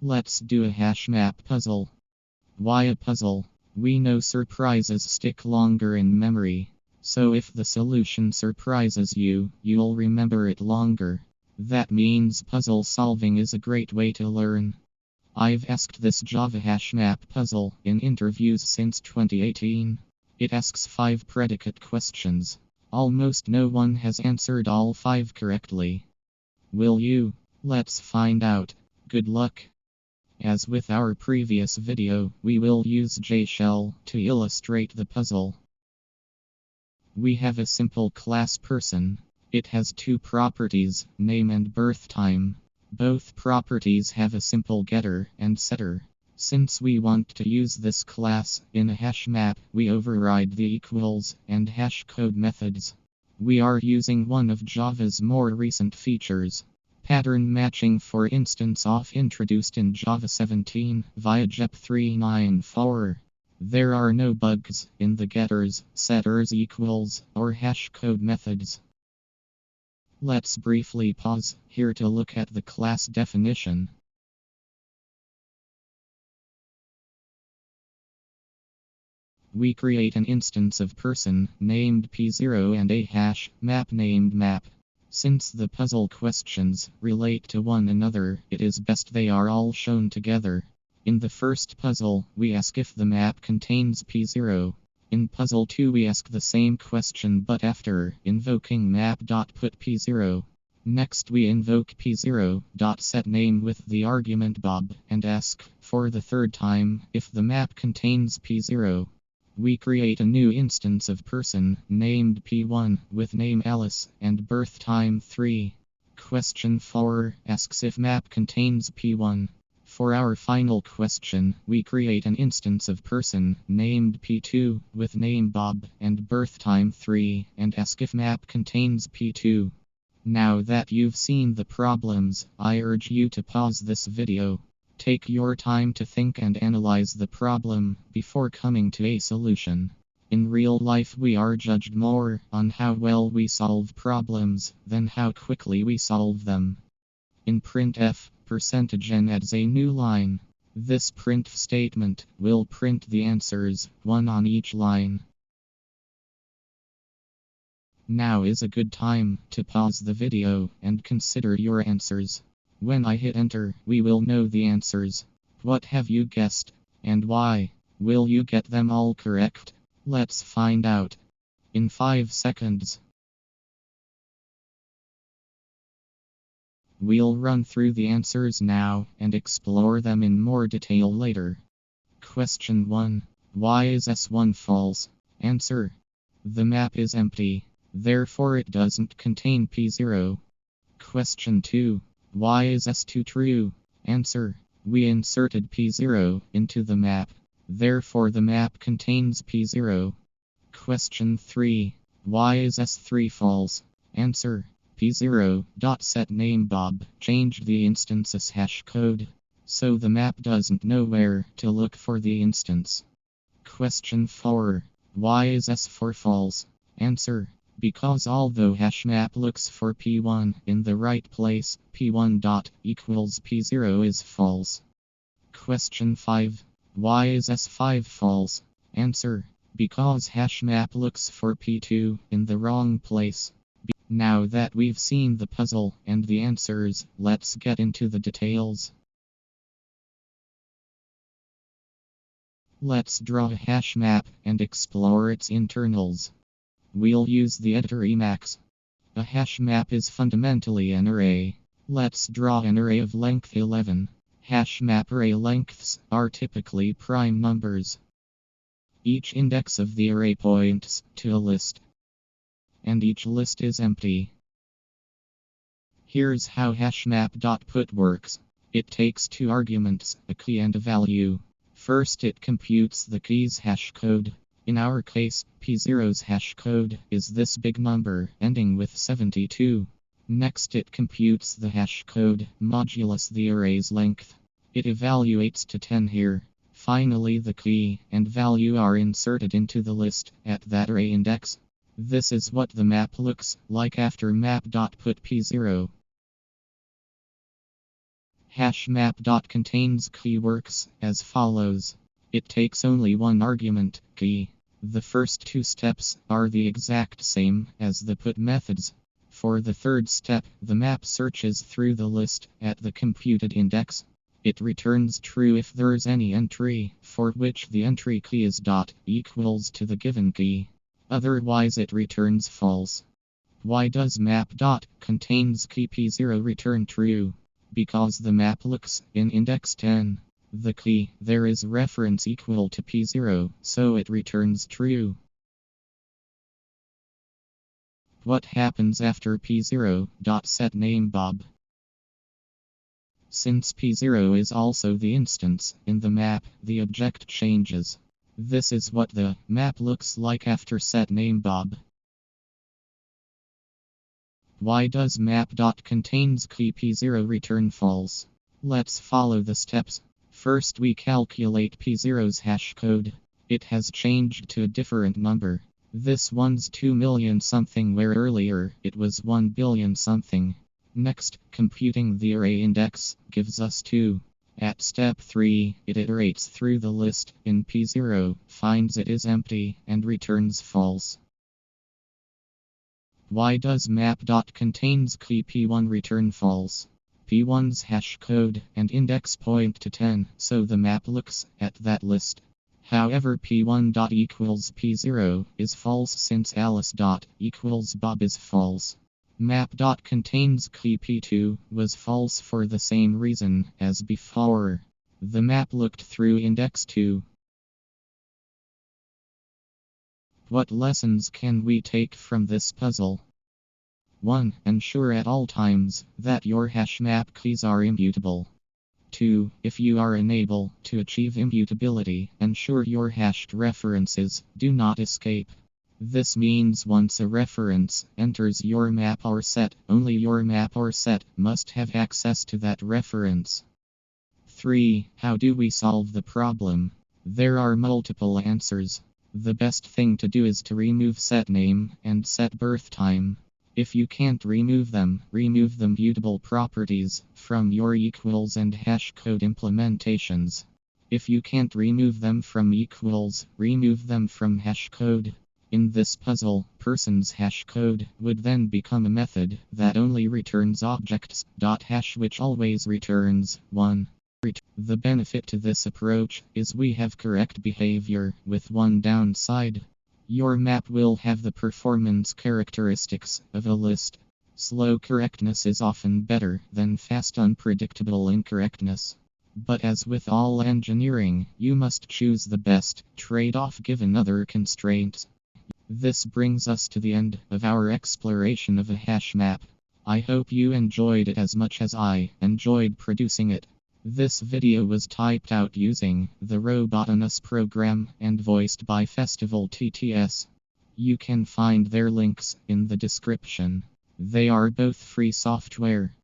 Let's do a hash map puzzle. Why a puzzle? We know surprises stick longer in memory. So if the solution surprises you, you'll remember it longer. That means puzzle solving is a great way to learn. I've asked this Java hash map puzzle in interviews since 2018. It asks 5 predicate questions. Almost no one has answered all 5 correctly. Will you? Let's find out. Good luck. As with our previous video, we will use JShell to illustrate the puzzle. We have a simple class person. It has 2 properties, name and birth time. Both properties have a simple getter and setter. Since we want to use this class in a hash map, we override the equals and hash code methods. We are using one of Java's more recent features. Pattern matching, for instance, introduced in Java 17 via JEP 394. There are no bugs in the getters, setters, equals, or hash code methods. Let's briefly pause here to look at the class definition. We create an instance of person named P0 and a hash map named map. Since the puzzle questions relate to one another, it is best they are all shown together. In the first puzzle, we ask if the map contains P0. In puzzle 2, we ask the same question but after invoking map.put P0. Next, we invoke P0.setName with the argument Bob and ask, for the third time, if the map contains P0. We create a new instance of person named P1 with name Alice and birth time 3. Question 4 asks if map contains P1. For our final question, we create an instance of person named P2 with name Bob and birth time 3 and ask if map contains P2. Now that you've seen the problems, I urge you to pause this video. Take your time to think and analyze the problem before coming to a solution. In real life, we are judged more on how well we solve problems than how quickly we solve them. In printf, %n adds a new line. This printf statement will print the answers, one on each line. Now is a good time to pause the video and consider your answers. When I hit enter, we will know the answers. What have you guessed? And why? Will you get them all correct? Let's find out. In 5 seconds. We'll run through the answers now and explore them in more detail later. Question 1. Why is S1 false? Answer. The map is empty. Therefore it doesn't contain P0. Question 2. Why is S2 true? Answer. We inserted P0 into the map. Therefore the map contains P0. Question 3. Why is S3 false? Answer. P0.setName Bob changed the instance's hash code, so the map doesn't know where to look for the instance. Question 4. Why is S4 false? Answer. Because although hashmap looks for P1 in the right place, P1 dot equals P0 is false. Question 5. Why is S5 false? Answer. Because hashmap looks for P2 in the wrong place. Now that we've seen the puzzle and the answers, let's get into the details. Let's draw a hash map and explore its internals. We'll use the editor Emacs. A hash map is fundamentally an array. Let's draw an array of length 11. Hash map array lengths are typically prime numbers. Each index of the array points to a list, and each list is empty. Here's how hashmap.put works. It takes 2 arguments, a key and a value. First, it computes the key's hash code. In our case, P0's hash code is this big number, ending with 72. Next, it computes the hash code, modulus the array's length. It evaluates to 10 here. Finally, the key and value are inserted into the list at that array index. This is what the map looks like after map.put P0. HashMap. Contains key works as follows. It takes only one argument, key. The first two steps are the exact same as the put methods. For the third step, the map searches through the list at the computed index. It returns true if there's any entry for which the entry key is dot equals to the given key. Otherwise it returns false. Why does map dot contains key p0 return true? Because the map looks in index 10. The key there is reference equal to p0, so it returns true. What happens after p0? Set name Bob. Since p0 is also the instance in the map, the object changes. This is what the map looks like after set name Bob. Why does map dot contains key p0 return false? Let's follow the steps. First we calculate p0's hash code. It has changed to a different number. This one's 2 million something where earlier it was 1 billion something. Next, computing the array index gives us 2. At step 3, it iterates through the list in p0, finds it is empty, and returns false. Why does map dot contains key p1 return false? P1's hash code and index point to 10, so the map looks at that list. However, p1 dot equals p0 is false since Alice dot equals Bob is false. Map dot contains key p2 was false for the same reason as before. The map looked through index 2. What lessons can we take from this puzzle? 1. Ensure at all times that your hash map keys are immutable. 2. If you are unable to achieve immutability, ensure your hashed references do not escape. This means once a reference enters your map or set, only your map or set must have access to that reference. 3. How do we solve the problem? There are multiple answers. The best thing to do is to remove set name and set birth time. If you can't remove them, remove the mutable properties from your equals and hash code implementations. If you can't remove them from equals, remove them from hash code. In this puzzle, person's hash code would then become a method that only returns objects.hash, which always returns 1. The benefit to this approach is we have correct behavior with one downside. Your map will have the performance characteristics of a list. Slow correctness is often better than fast unpredictable incorrectness. But as with all engineering, you must choose the best trade-off given other constraints. This brings us to the end of our exploration of a hash map. I hope you enjoyed it as much as I enjoyed producing it. This video was typed out using the Robotinus program and voiced by Festival TTS. You can find their links in the description. They are both free software.